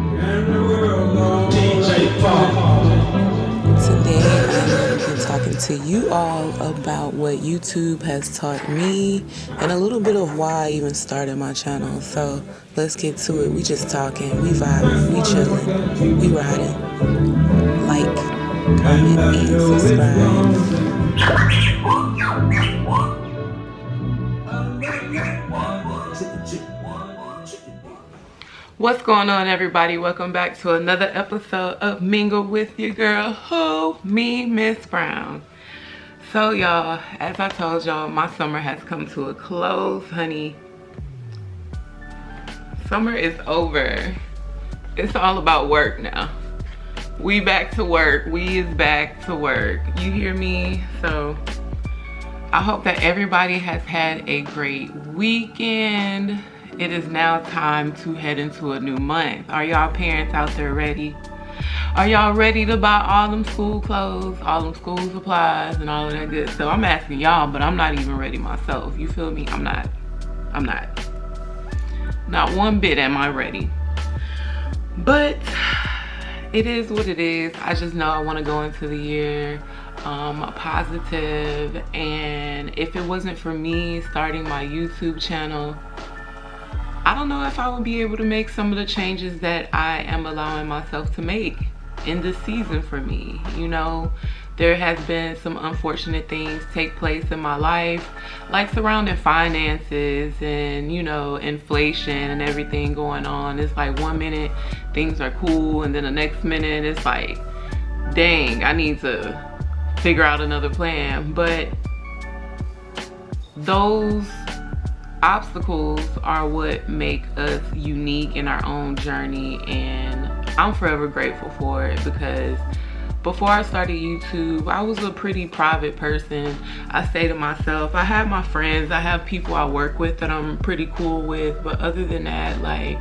Today I'm going to be talking to you all about what YouTube has taught me and a little bit of why I even started my channel. So let's get to it. We just talking, we vibing, we chilling, we riding. Like, comment, and subscribe. What's going on, everybody? Welcome back to another episode of Mingle with your girl, me, Miss Brown. So y'all, as I told y'all, my summer has come to a close, honey. Summer is over. It's all about work now. We back to work. We is back to work. You hear me? So I hope that everybody has had a great weekend. It is now time to head into a new month. Are y'all parents out there ready? Are y'all ready to buy all them school clothes, all them school supplies, and all of that good stuff? I'm asking y'all, but I'm not even ready myself. You feel me? I'm not. Not one bit am I ready. But it is what it is. I just know I want to go into the year positive, and if it wasn't for me starting my YouTube channel, I don't know if I would be able to make some of the changes that I am allowing myself to make in this season for me. You know, there has been some unfortunate things take place in my life, like surrounding finances and, you know, inflation and everything going on. It's like one minute things are cool, and then the next minute it's like, dang, I need to figure out another plan. But those obstacles are what make us unique in our own journey, and I'm forever grateful for it, because before I started YouTube, I was a pretty private person. I say to myself, I have my friends, I have people I work with that I'm pretty cool with, but other than that, like,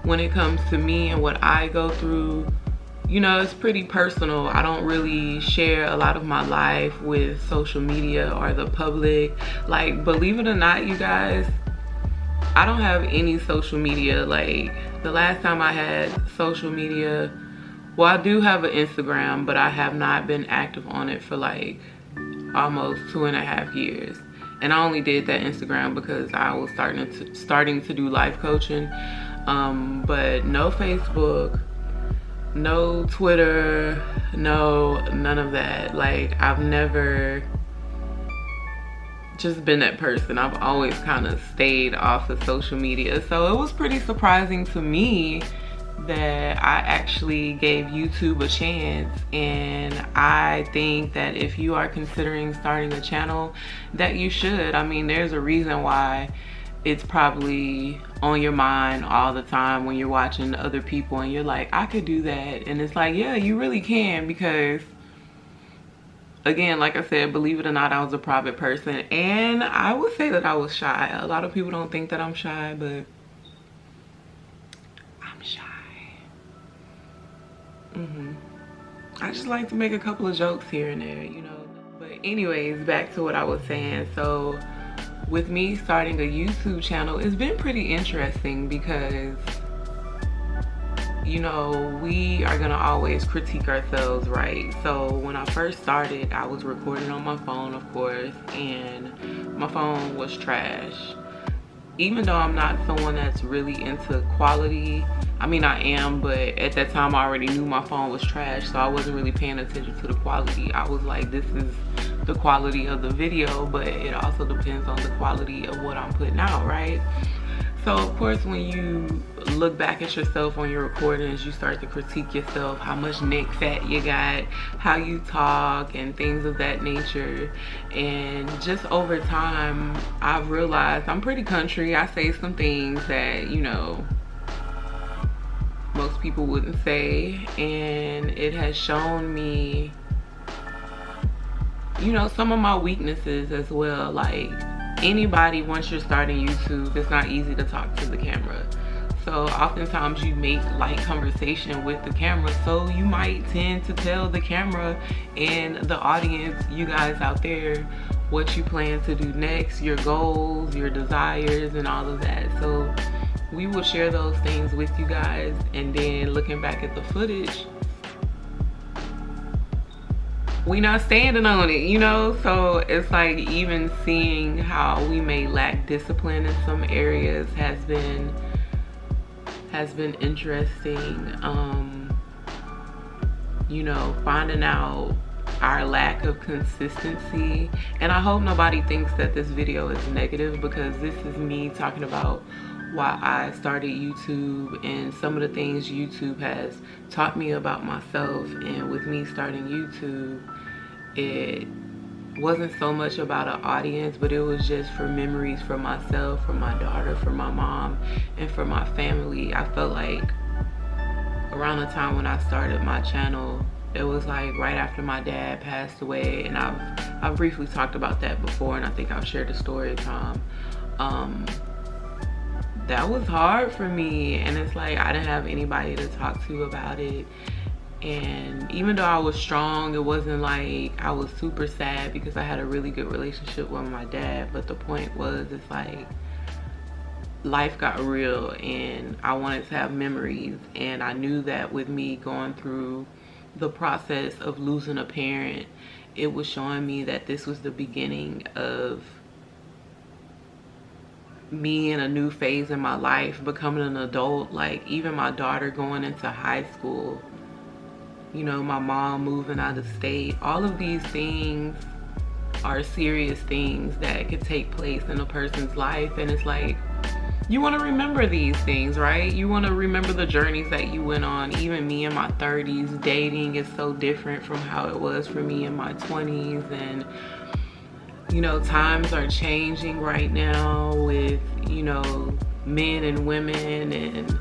when it comes to me and what I go through, you know, it's pretty personal. I don't really share a lot of my life with social media or the public. Like, believe it or not, you guys, I don't have any social media. Like, the last time I had social media, well, I do have an Instagram, but I have not been active on it for like almost 2.5 years. And I only did that Instagram because I was starting to do life coaching. But no Facebook, no Twitter, none of that. Like, I've never just been that person. I've always kind of stayed off of social media. So it was pretty surprising to me that I actually gave YouTube a chance. And I think that if you are considering starting a channel, that you should. I mean, there's a reason why it's probably on your mind all the time when you're watching other people and you're like, I could do that. And it's like, yeah, you really can, because again, like I said, believe it or not, I was a private person, and I would say that I was shy. A lot of people don't think that I'm shy, but I'm shy. I just like to make a couple of jokes here and there, you know. But anyways, back to what I was saying. So with me starting a YouTube channel, it's been pretty interesting because, you know, we are gonna always critique ourselves, right? So when I first started, I was recording on my phone, of course, and my phone was trash. Even though I'm not someone that's really into quality, I mean, I am, but at that time I already knew my phone was trash, so I wasn't really paying attention to the quality. I was like, this is the quality of the video, but it also depends on the quality of what I'm putting out, right? So of course, when you look back at yourself on your recordings, you start to critique yourself, how much neck fat you got, how you talk, and things of that nature. And just over time, I've realized I'm pretty country. I say some things that, you know, most people wouldn't say, and it has shown me, you know, some of my weaknesses as well. Like, anybody, once you're starting YouTube, it's not easy to talk to the camera. So oftentimes you make light conversation with the camera, so you might tend to tell the camera and the audience, you guys out there, what you plan to do next, your goals, your desires, and all of that. So we will share those things with you guys, and then looking back at the footage, we not standing on it, you know? So it's like, even seeing how we may lack discipline in some areas has been interesting. You know, finding out our lack of consistency. And I hope nobody thinks that this video is negative, because this is me talking about why I started YouTube and some of the things YouTube has taught me about myself. And with me starting YouTube, it wasn't so much about an audience, but it was just for memories for myself, for my daughter, for my mom, and for my family. I felt like around the time when I started my channel, it was like right after my dad passed away, and I've briefly talked about that before, and I think I've shared the story time. That was hard for me, and it's like I didn't have anybody to talk to about it. And even though I was strong, it wasn't like I was super sad, because I had a really good relationship with my dad. But the point was, it's like life got real, and I wanted to have memories. And I knew that with me going through the process of losing a parent, it was showing me that this was the beginning of me in a new phase in my life, becoming an adult. Like even my daughter going into high school, you know, my mom moving out of state, all of these things are serious things that could take place in a person's life. And it's like, you want to remember these things, right? You want to remember the journeys that you went on. Even me in my 30s, dating is so different from how it was for me in my 20s. And you know, times are changing right now with, you know, men and women, and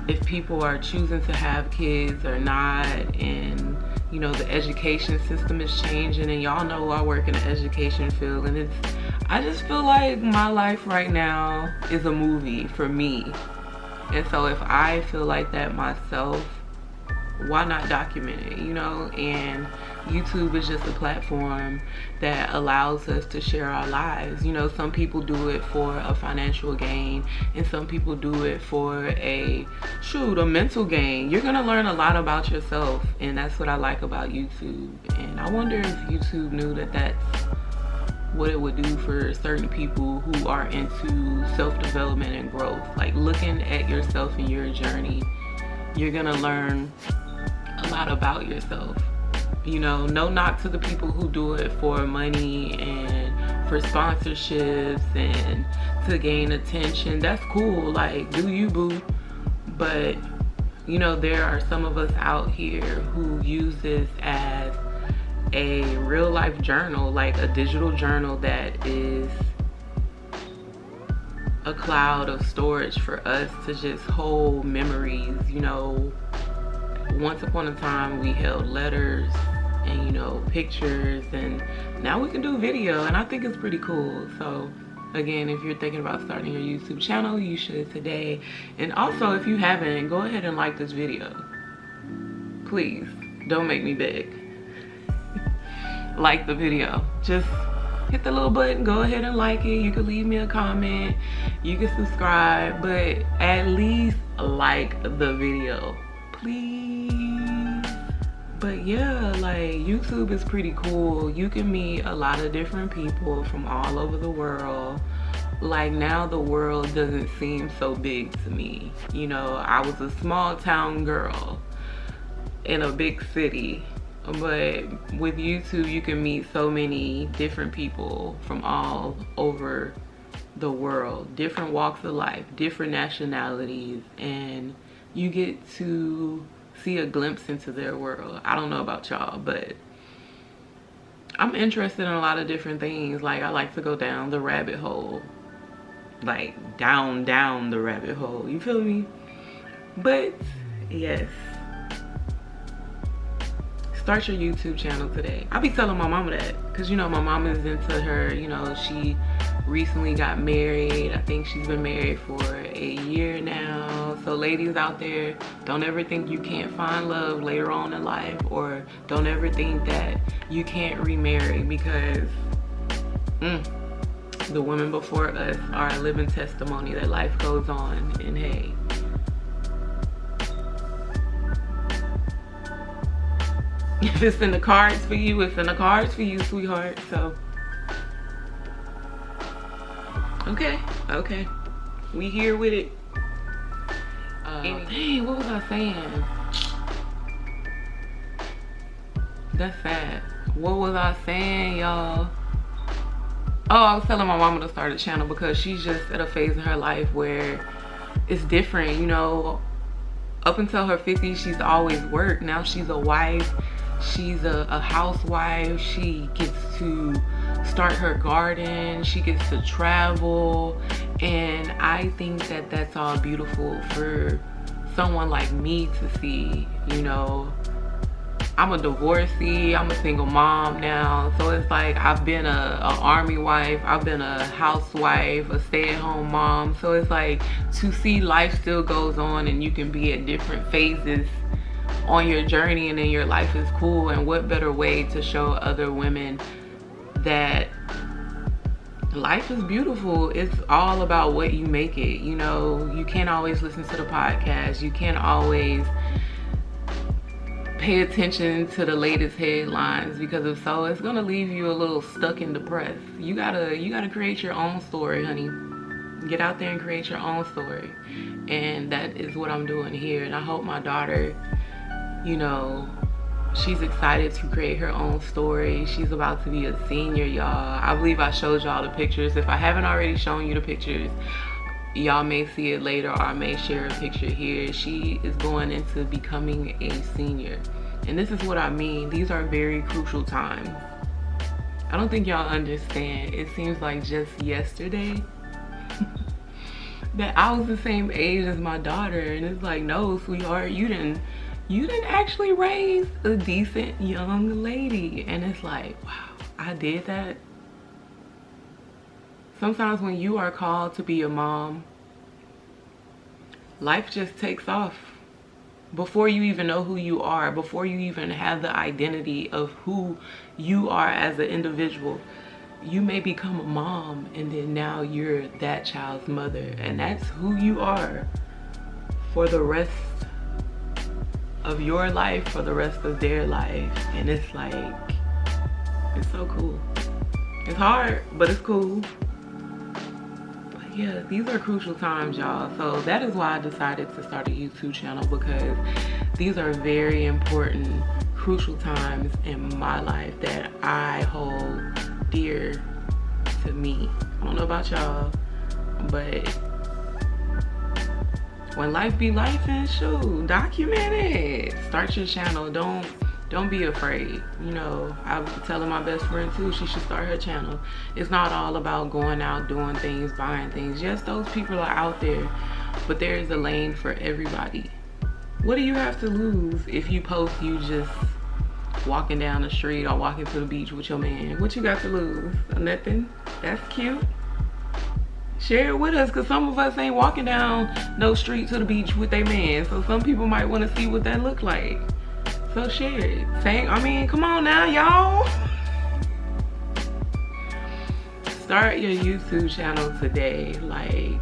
if people are choosing to have kids or not. And you know, the education system is changing, and y'all know I work in the education field, and I just feel like my life right now is a movie for me. And so if I feel like that myself, why not document it, you know? And YouTube is just a platform that allows us to share our lives. You know, some people do it for a financial gain, and some people do it for a mental gain. You're gonna learn a lot about yourself, and that's what I like about YouTube. And I wonder if YouTube knew that that's what it would do for certain people who are into self-development and growth. Like looking at yourself and your journey, you're gonna learn a lot about yourself. You know, no knock to the people who do it for money and for sponsorships and to gain attention. That's cool, like do you, boo. But you know, there are some of us out here who use this as a real life journal, like a digital journal that is a cloud of storage for us to just hold memories. You know, once upon a time we held letters and, you know, pictures, and now we can do video, and I think it's pretty cool. So again, if you're thinking about starting your YouTube channel, you should today. And also, if you haven't, go ahead and like this video. Please don't make me beg. Like the video, just hit the little button, go ahead and like it. You can leave me a comment, you can subscribe, but at least like the video, please. But yeah, like YouTube is pretty cool. You can meet a lot of different people from all over the world. Like now the world doesn't seem so big to me. You know, I was a small town girl in a big city, but with YouTube you can meet so many different people from all over the world, different walks of life, different nationalities, and you get to see a glimpse into their world. I don't know about y'all, but I'm interested in a lot of different things. Like I like to go down the rabbit hole, like down the rabbit hole, you feel me? But yes, start your YouTube channel today. I be telling my mama that, because you know my mom is into her, you know, she recently got married. I think she's been married for a year now. So ladies out there, don't ever think you can't find love later on in life, or don't ever think that you can't remarry, because The women before us are a living testimony that life goes on, and hey, if it's in the cards for you, it's in the cards for you, sweetheart. So, okay. We here with it. Dang, what was I saying? That's sad. What was I saying, y'all? Oh, I was telling my mama to start a channel because she's just at a phase in her life where it's different, you know. Up until her 50s, she's always worked. Now she's a wife. She's a housewife. She gets to start her garden. She gets to travel. And I think that that's all beautiful for someone like me to see, you know. I'm a divorcee, I'm a single mom now. So it's like I've been a army wife, I've been a housewife, a stay-at-home mom. So it's like to see life still goes on and you can be at different phases on your journey, and then your life is cool. And what better way to show other women that life is beautiful? It's all about what you make it. You know, you can't always listen to the podcast, you can't always pay attention to the latest headlines, because if so, it's gonna leave you a little stuck and depressed. You gotta create your own story, honey. Get out there and create your own story. And that is what I'm doing here. And I hope my daughter, you know, she's excited to create her own story. She's about to be a senior, y'all. I believe I showed y'all the pictures. If I haven't already shown you the pictures, y'all may see it later, or I may share a picture here. She is going into becoming a senior. And this is what I mean. These are very crucial times. I don't think y'all understand. It seems like just yesterday that I was the same age as my daughter. And it's like, no, sweetheart, you didn't actually raise a decent young lady. And it's like, wow, I did that. Sometimes when you are called to be a mom, life just takes off. Before you even know who you are, before you even have the identity of who you are as an individual, you may become a mom, and then now you're that child's mother, and that's who you are for the rest of your life, for the rest of their life. And it's like, it's so cool. It's hard, but it's cool. Yeah, these are crucial times, y'all. So that is why I decided to start a YouTube channel, because these are very important, crucial times in my life that I hold dear to me. I don't know about y'all, but when life be life, and shoot, document it. Start your channel. Don't be afraid. You know, I'm telling my best friend too, she should start her channel. It's not all about going out, doing things, buying things. Yes, those people are out there, but there is a lane for everybody. What do you have to lose if you post you just walking down the street or walking to the beach with your man? What you got to lose? Nothing. That's cute. Share it with us, because some of us ain't walking down no street to the beach with their man. So some people might want to see what that look like. So share it. I mean, come on now, y'all. Start your YouTube channel today. Like,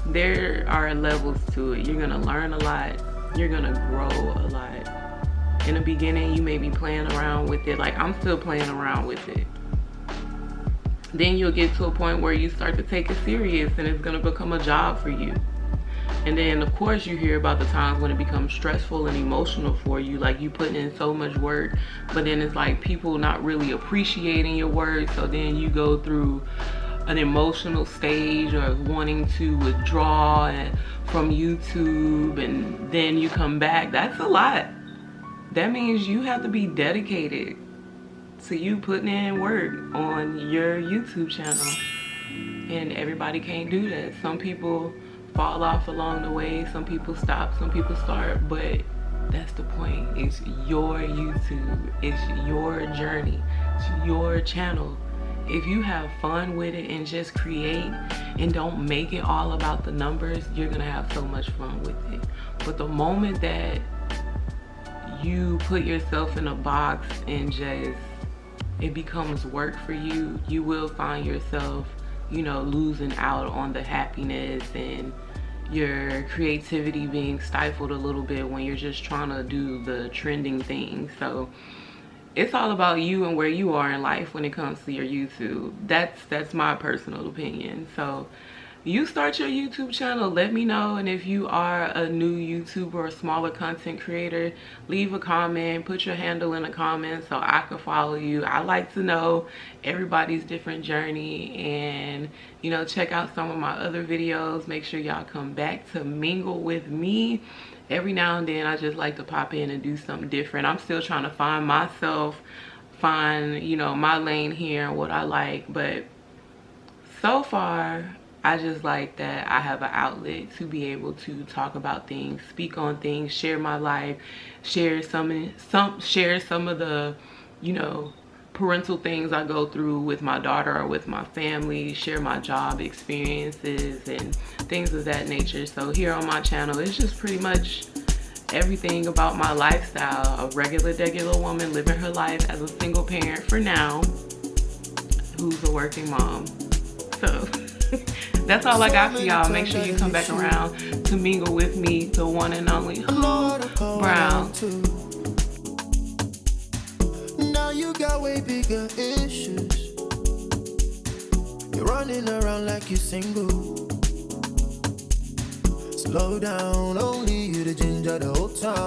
there are levels to it. You're gonna learn a lot. You're gonna grow a lot. In the beginning, you may be playing around with it. Like, I'm still playing around with it. Then you'll get to a point where you start to take it serious, and it's gonna become a job for you. And then of course you hear about the times when it becomes stressful and emotional for you, like you putting in so much work, but then it's like people not really appreciating your work. So then you go through an emotional stage or wanting to withdraw from YouTube, and then you come back. That's a lot. That means you have to be dedicated to you putting in work on your YouTube channel. And everybody can't do that. Some people fall off along the way, some people stop, some people start, but that's the point. It's your YouTube, it's your journey, it's your channel. If you have fun with it and just create and don't make it all about the numbers, you're gonna have so much fun with it. But the moment that you put yourself in a box and just it becomes work for you, you will find yourself you know, losing out on the happiness and your creativity being stifled a little bit when you're just trying to do the trending thing. So it's all about you and where you are in life when it comes to your YouTube. That's my personal opinion. So you start your YouTube channel, let me know. And if you are a new YouTuber or smaller content creator, leave a comment, put your handle in the comments so I can follow you. I like to know everybody's different journey, and you know, check out some of my other videos. Make sure y'all come back to mingle with me. Every now and then I just like to pop in and do something different. I'm still trying to find myself, find, you know, my lane here and what I like, but so far I just like that I have an outlet to be able to talk about things, speak on things, share my life, share some of the, you know, parental things I go through with my daughter or with my family, share my job experiences and things of that nature. So here on my channel, it's just pretty much everything about my lifestyle. A regular woman living her life as a single parent for now, who's a working mom. So that's all I got for y'all. Make sure you come back around to mingle with me, the one and only Brown. Now you got way bigger issues. You're running around like you're single. Slow down, only you the ginger the whole time.